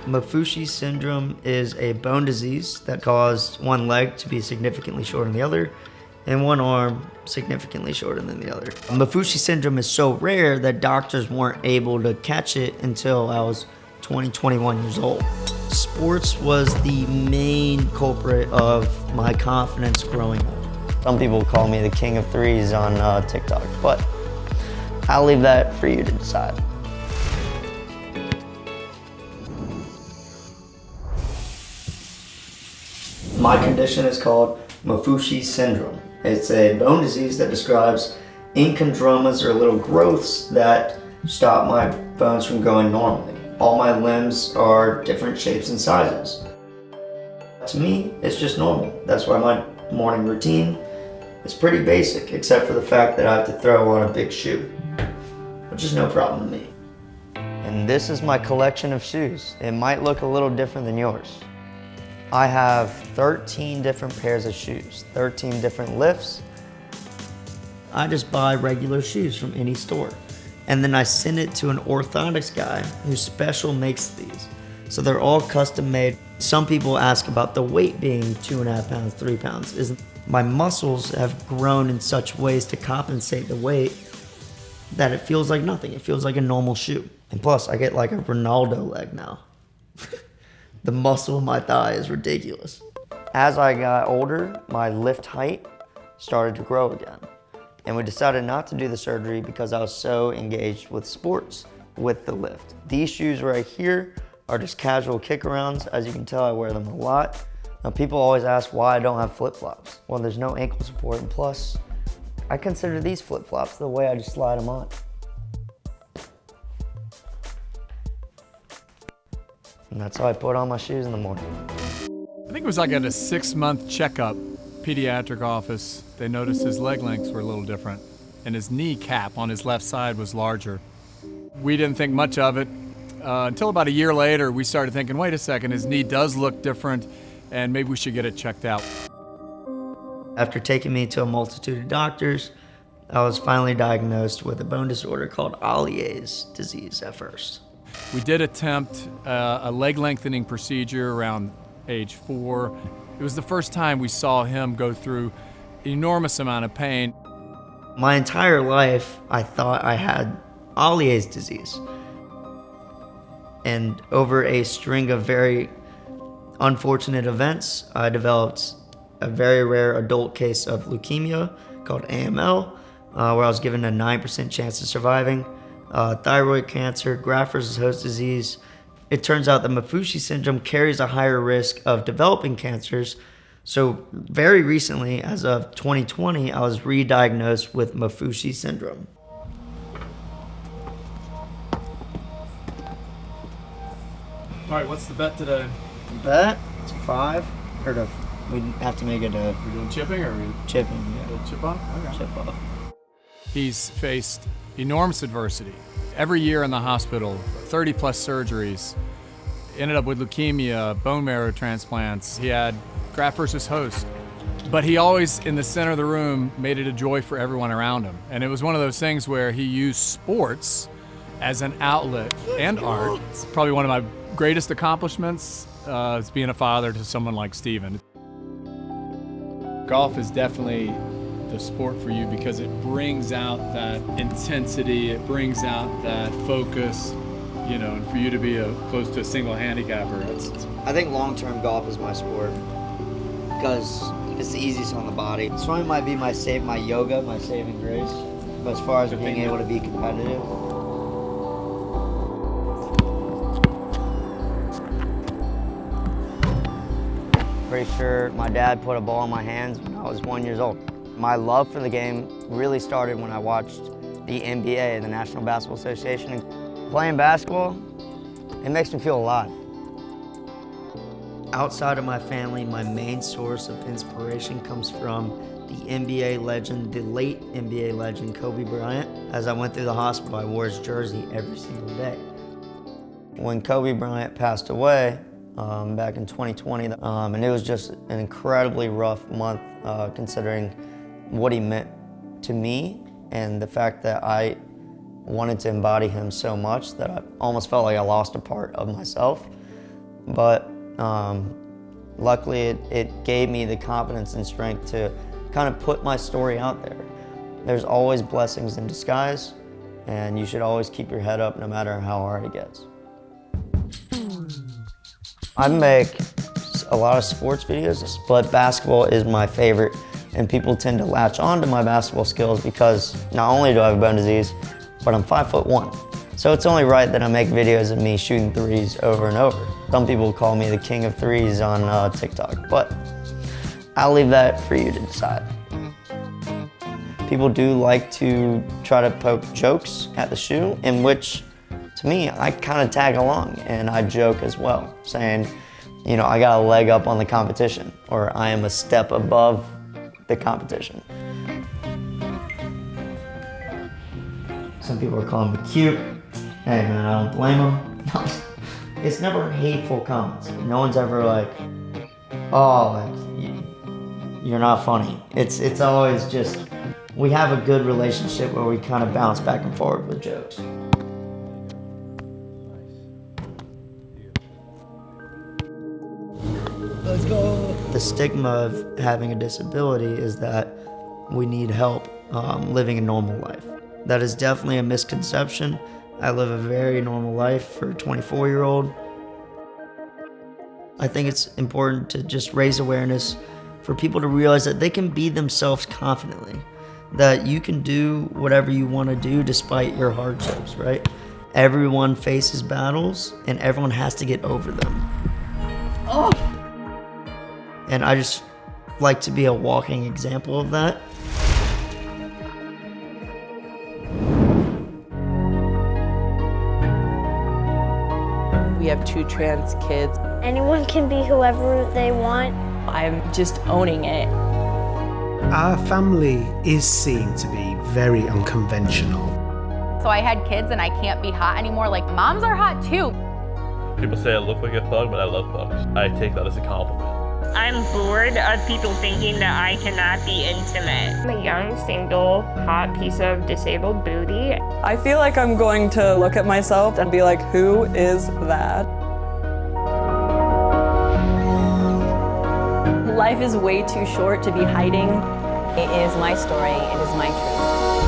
Maffucci syndrome is a bone disease that caused one leg to be significantly shorter than the other and one arm significantly shorter than the other. Maffucci syndrome is so rare that doctors weren't able to catch it until I was 21 years old. Sports was the main culprit of my confidence growing up. Some people call me the king of threes on TikTok, but I'll leave that for you to decide. My condition is called Maffucci syndrome. It's a bone disease that describes inchondromas, or little growths that stop my bones from going normally. All my limbs are different shapes and sizes. To me, it's just normal. That's why my morning routine is pretty basic, except for the fact that I have to throw on a big shoe, which is no problem to me. And this is my collection of shoes. It might look a little different than yours. I have 13 different pairs of shoes, 13 different lifts. I just buy regular shoes from any store. And then I send it to an orthotics guy who special makes these. So they're all custom made. Some people ask about the weight being 2.5 pounds, 3 pounds. My muscles have grown in such ways to compensate the weight that it feels like nothing. It feels like a normal shoe. And plus, I get like a Ronaldo leg now. The muscle in my thigh is ridiculous. As I got older, my lift height started to grow again. And we decided not to do the surgery because I was so engaged with sports with the lift. These shoes right here are just casual kick-arounds. As you can tell, I wear them a lot. Now, people always ask why I don't have flip-flops. Well, there's no ankle support, and plus, I consider these flip-flops the way I just slide them on. And that's how I put on my shoes in the morning. I think it was like at a 6-month checkup, pediatric office, they noticed his leg lengths were a little different and his knee cap on his left side was larger. We didn't think much of it until about a year later. We started thinking, wait a second, his knee does look different and maybe we should get it checked out. After taking me to a multitude of doctors, I was finally diagnosed with a bone disorder called Ausley's disease at first. We did attempt a leg lengthening procedure around age 4. It was the first time we saw him go through an enormous amount of pain. My entire life, I thought I had Ausley's disease. And over a string of very unfortunate events, I developed a very rare adult case of leukemia called AML, where I was given a 9% chance of surviving. Thyroid cancer, graft-versus-host disease. It turns out that Maffucci syndrome carries a higher risk of developing cancers. So very recently, as of 2020, I was re-diagnosed with Maffucci syndrome. All right, what's the bet today? Bet? It's 5. We have to make it a... We're doing chipping or chipping, yeah. Chip on? Okay. Chip off. He's faced enormous adversity. Every year in the hospital, 30 plus surgeries, ended up with leukemia, bone marrow transplants. He had graft versus host. But he always, in the center of the room, made it a joy for everyone around him. And it was one of those things where he used sports as an outlet and art. It's probably one of my greatest accomplishments is being a father to someone like Steven. Golf is definitely the sport for you because it brings out that intensity, it brings out that focus, you know, and for you to be close to a single handicapper. I think long-term golf is my sport because it's the easiest on the body. Swimming might be my yoga, my saving grace, but as far as being able to be competitive. Pretty sure my dad put a ball in my hands when I was 1 year old. My love for the game really started when I watched the NBA, the National Basketball Association. And playing basketball, it makes me feel alive. Outside of my family, my main source of inspiration comes from the NBA legend, the late NBA legend, Kobe Bryant. As I went through the hospital, I wore his jersey every single day. When Kobe Bryant passed away, back in 2020, and it was just an incredibly rough month considering what he meant to me and the fact that I wanted to embody him so much that I almost felt like I lost a part of myself. but luckily it gave me the confidence and strength to kind of put my story out there. There's always blessings in disguise, and you should always keep your head up no matter how hard it gets. I make a lot of sports videos, but basketball is my favorite, and people tend to latch on to my basketball skills because not only do I have a bone disease, but I'm 5'1". So it's only right that I make videos of me shooting threes over and over. Some people call me the king of threes on TikTok, but I'll leave that for you to decide. People do like to try to poke jokes at the shoe, in which, to me, I kind of tag along and I joke as well, saying, you know, I got a leg up on the competition, or I am a step above the competition. Some people are calling me cute. Hey man, I don't blame them. It's never hateful comments. No one's ever like, oh, like, you're not funny. It's always just, we have a good relationship where we kind of bounce back and forth with jokes. Let's go. The stigma of having a disability is that we need help living a normal life. That is definitely a misconception. I live a very normal life for a 24-year-old. I think it's important to just raise awareness for people to realize that they can be themselves confidently, that you can do whatever you want to do despite your hardships, right? Everyone faces battles and everyone has to get over them. Oh! And I just like to be a walking example of that. We have 2 trans kids. Anyone can be whoever they want. I'm just owning it. Our family is seen to be very unconventional. So I had kids and I can't be hot anymore. Like, moms are hot too. People say I look like a thug, but I love thugs. I take that as a compliment. I'm bored of people thinking that I cannot be intimate. I'm a young, single, hot piece of disabled booty. I feel like I'm going to look at myself and be like, who is that? Life is way too short to be hiding. It is my story, it is my truth.